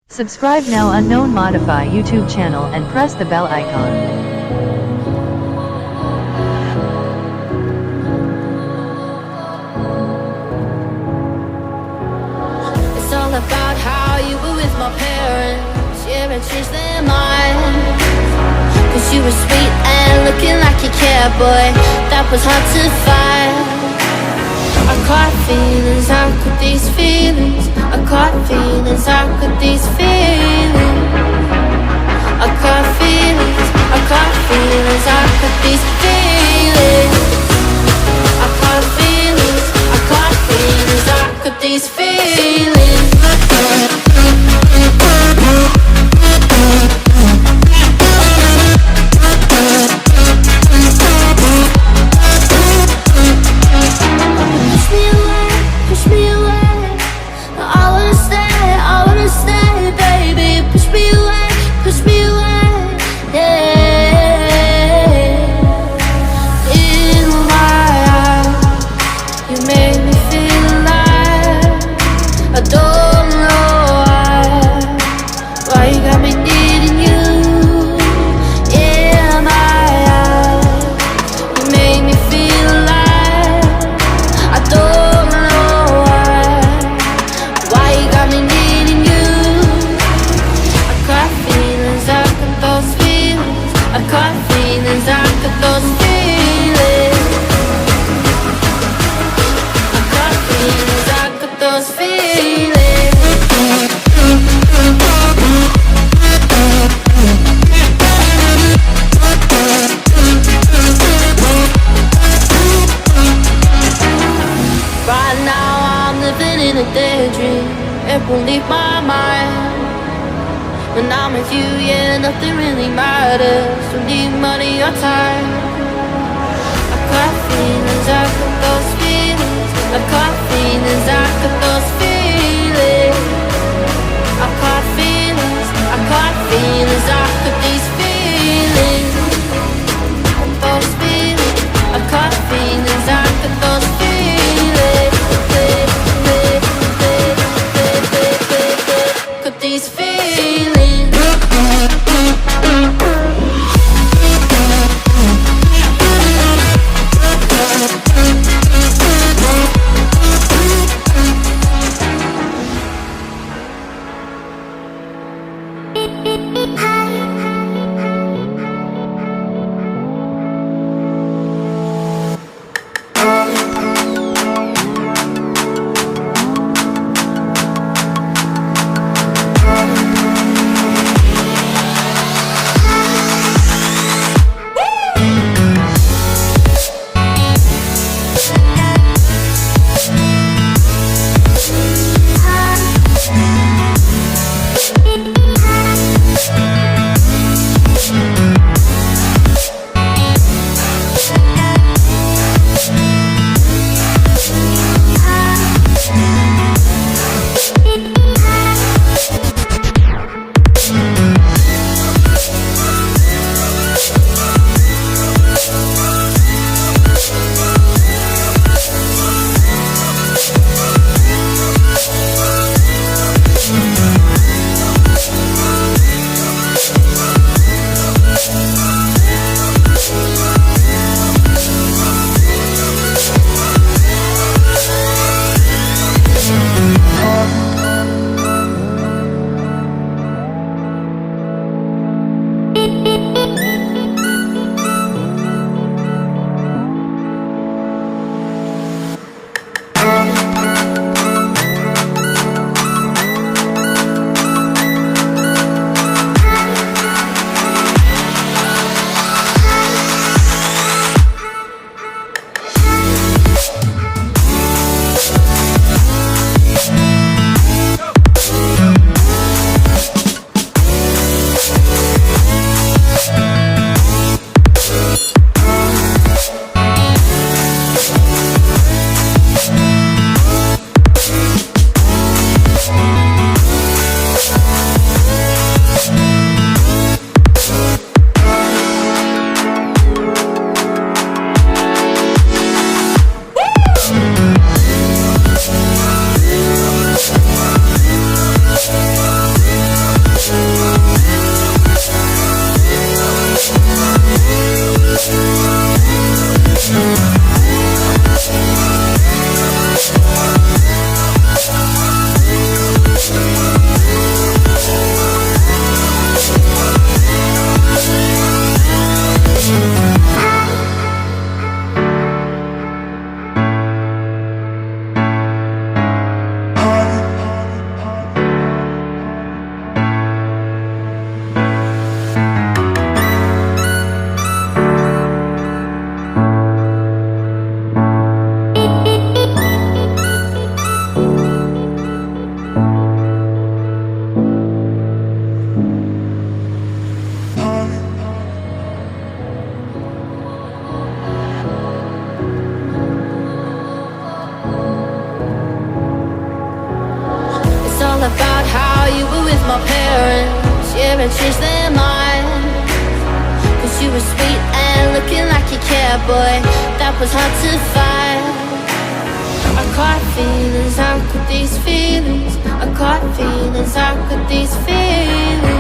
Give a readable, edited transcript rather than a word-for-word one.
Subscribe now unknown modify YouTube channel and press the bell icon. It's all about how you were with my parents. Yeah, I changed their mind. Cause you were sweet and looking like you cared, boy. That was hard to find. I caught feelings, how could these feelings? I caught feelings, how could these feelings? I caught feelings, I caught feelings, how could these feelings? I caught feelings, I caught feelings, how could these feelings? Won't leave my mind. When I'm with you, yeah, nothing really matters. Don't need money or time. I got feelings, I got those feelings. I got feelings, I got those feelings. I got feelings, I got feelings, I got these feelings. Those feelings, I got feelings, I got those feelings. These feelings. about how you were with my parents, yeah, and changed their mind. Cause you were sweet and looking like you cared, boy, that was hard to find. I caught feelings, how could these feelings? I caught feelings, how could these feelings?